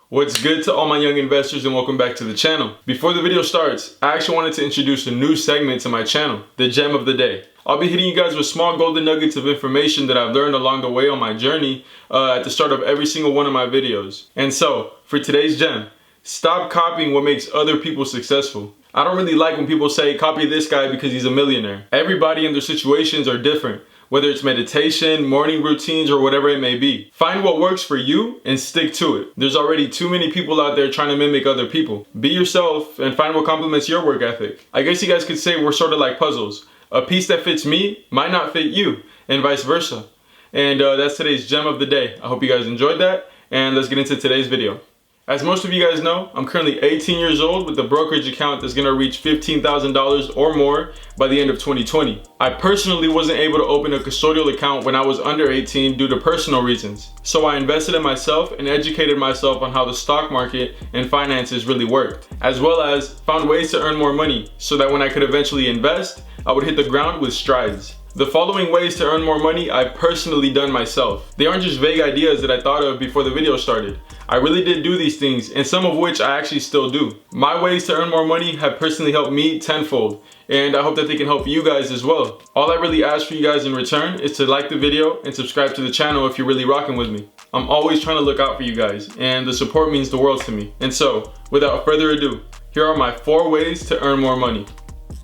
What's good to all my young investors, and welcome back to the channel. Before the video starts, I actually wanted to introduce a new segment to my channel, the Gem of the Day. I'll be hitting you guys with small golden nuggets of information that I've learned along the way on my journey at the start of every single one of my videos. And so, for today's gem, stop copying what makes other people successful. I don't really like when people say, copy this guy because he's a millionaire. Everybody and their situations are different. Whether it's meditation, morning routines, or whatever it may be. Find what works for you and stick to it. There's already too many people out there trying to mimic other people. Be yourself and find what complements your work ethic. I guess you guys could say we're sort of like puzzles. A piece that fits me might not fit you, and vice versa. And that's today's gem of the day. I hope you guys enjoyed that, and let's get into today's video. As most of you guys know, I'm currently 18 years old with a brokerage account that's gonna reach $15,000 or more by the end of 2020. I personally wasn't able to open a custodial account when I was under 18 due to personal reasons. So I invested in myself and educated myself on how the stock market and finances really worked, as well as found ways to earn more money so that when I could eventually invest, I would hit the ground with strides. The following ways to earn more money I've personally done myself. They aren't just vague ideas that I thought of before the video started. I really did do these things, and some of which I actually still do. My ways to earn more money have personally helped me tenfold, and I hope that they can help you guys as well. All I really ask for you guys in return is to like the video and subscribe to the channel if you're really rocking with me. I'm always trying to look out for you guys, and the support means the world to me. And so, without further ado, here are my 4 ways to earn more money.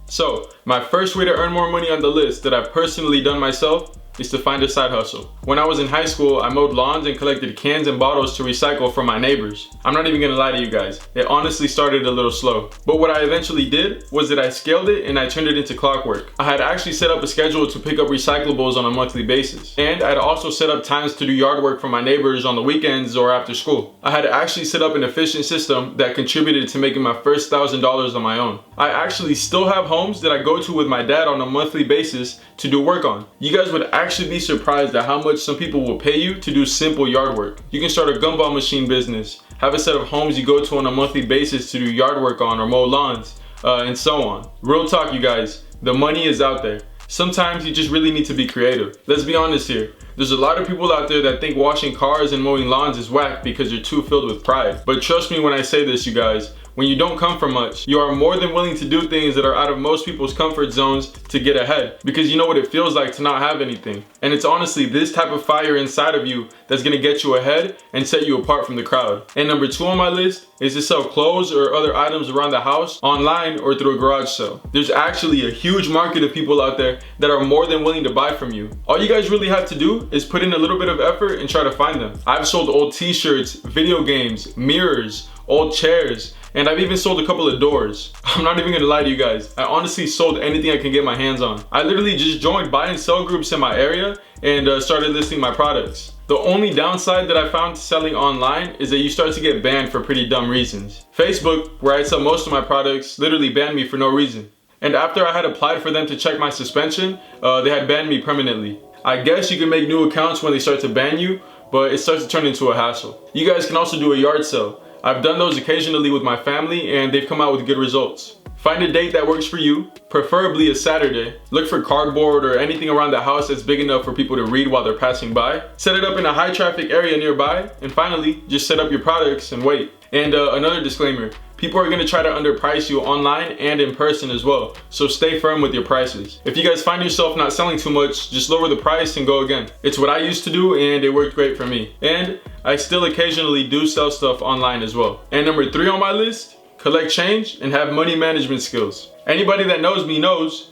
So, my first way to earn more money on the list that I've personally done myself is to find a side hustle. When I was in high school, I mowed lawns and collected cans and bottles to recycle from my neighbors. I'm not even gonna lie to you guys, it honestly started a little slow. But what I eventually did was that I scaled it and I turned it into clockwork. I had actually set up a schedule to pick up recyclables on a monthly basis. And I'd also set up times to do yard work for my neighbors on the weekends or after school. I had actually set up an efficient system that contributed to making my first $1,000 on my own. I actually still have homes that I go to with my dad on a monthly basis to do work on. You guys would actually be surprised at how much some people will pay you to do simple yard work. You can start a gumball machine business, have a set of homes you go to on a monthly basis to do yard work on or mow lawns, and so on. Real talk, you guys, the money is out there. Sometimes you just really need to be creative. Let's be honest here. There's a lot of people out there that think washing cars and mowing lawns is whack because you're too filled with pride. But trust me when I say this, you guys, when you don't come from much, you are more than willing to do things that are out of most people's comfort zones to get ahead, because you know what it feels like to not have anything. And it's honestly this type of fire inside of you that's gonna get you ahead and set you apart from the crowd. And number 2 on my list is to sell clothes or other items around the house online or through a garage sale. There's actually a huge market of people out there that are more than willing to buy from you. All you guys really have to do is put in a little bit of effort and try to find them. I've sold old t-shirts, video games, mirrors, old chairs, and I've even sold a couple of doors. I'm not even gonna lie to you guys. I honestly sold anything I can get my hands on. I literally just joined buy and sell groups in my area and started listing my products. The only downside that I found to selling online is that you start to get banned for pretty dumb reasons. Facebook, where I sell most of my products, literally banned me for no reason. And after I had applied for them to check my suspension, they had banned me permanently. I guess you can make new accounts when they start to ban you, but it starts to turn into a hassle. You guys can also do a yard sale. I've done those occasionally with my family and they've come out with good results. Find a date that works for you, preferably a Saturday. Look for cardboard or anything around the house that's big enough for people to read while they're passing by. Set it up in a high traffic area nearby, and finally, just set up your products and wait. And another disclaimer, people are gonna try to underprice you online and in person as well, so stay firm with your prices. If you guys find yourself not selling too much, just lower the price and go again. It's what I used to do and it worked great for me. And I still occasionally do sell stuff online as well. And number 3 on my list, collect change and have money management skills. Anybody that knows me knows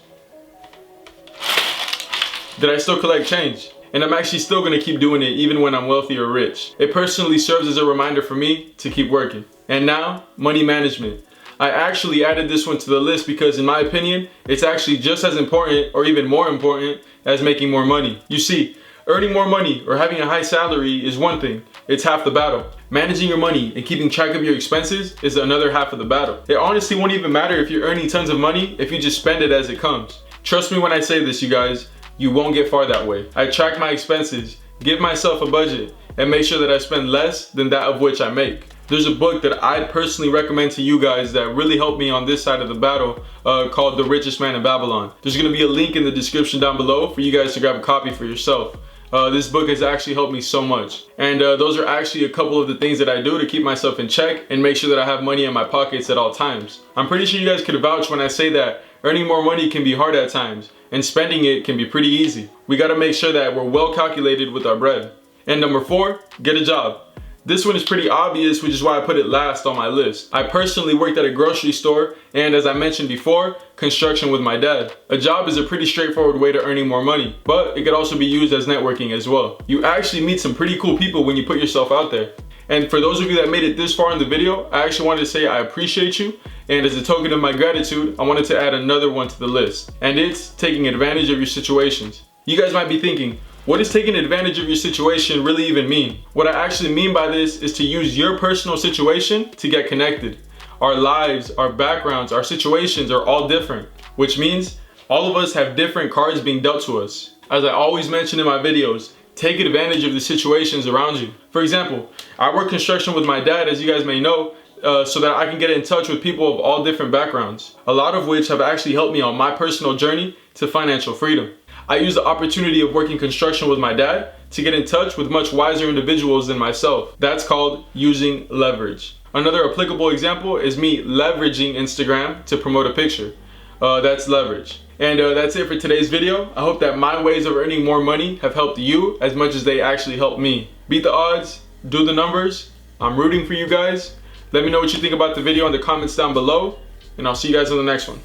that I still collect change. And I'm actually still gonna keep doing it even when I'm wealthy or rich. It personally serves as a reminder for me to keep working. And now, money management. I actually added this one to the list because in my opinion, it's actually just as important or even more important as making more money. You see, earning more money or having a high salary is one thing, it's half the battle. Managing your money and keeping track of your expenses is another half of the battle. It honestly won't even matter if you're earning tons of money if you just spend it as it comes. Trust me when I say this, you guys, you won't get far that way. I track my expenses, give myself a budget, and make sure that I spend less than that of which I make. There's a book that I personally recommend to you guys that really helped me on this side of the battle called The Richest Man in Babylon. There's gonna be a link in the description down below for you guys to grab a copy for yourself. This book has actually helped me so much. And those are actually a couple of the things that I do to keep myself in check and make sure that I have money in my pockets at all times. I'm pretty sure you guys could vouch when I say that earning more money can be hard at times, and spending it can be pretty easy. We gotta make sure that we're well calculated with our bread. And number 4, get a job. This one is pretty obvious, which is why I put it last on my list. I personally worked at a grocery store, and as I mentioned before, construction with my dad. A job is a pretty straightforward way to earning more money, but it could also be used as networking as well. You actually meet some pretty cool people when you put yourself out there. And for those of you that made it this far in the video, I actually wanted to say I appreciate you, and as a token of my gratitude, I wanted to add another one to the list, and it's taking advantage of your situations. You guys might be thinking, what does taking advantage of your situation really even mean? What I actually mean by this is to use your personal situation to get connected. Our lives, our backgrounds, our situations are all different, which means all of us have different cards being dealt to us. As I always mention in my videos, take advantage of the situations around you. For example, I work construction with my dad, as you guys may know, so that I can get in touch with people of all different backgrounds, a lot of which have actually helped me on my personal journey to financial freedom. I use the opportunity of working construction with my dad to get in touch with much wiser individuals than myself. That's called using leverage. Another applicable example is me leveraging Instagram to promote a picture. That's leverage. And that's it for today's video. I hope that my ways of earning more money have helped you as much as they actually helped me. Beat the odds, do the numbers. I'm rooting for you guys. Let me know what you think about the video in the comments down below, and I'll see you guys in the next one.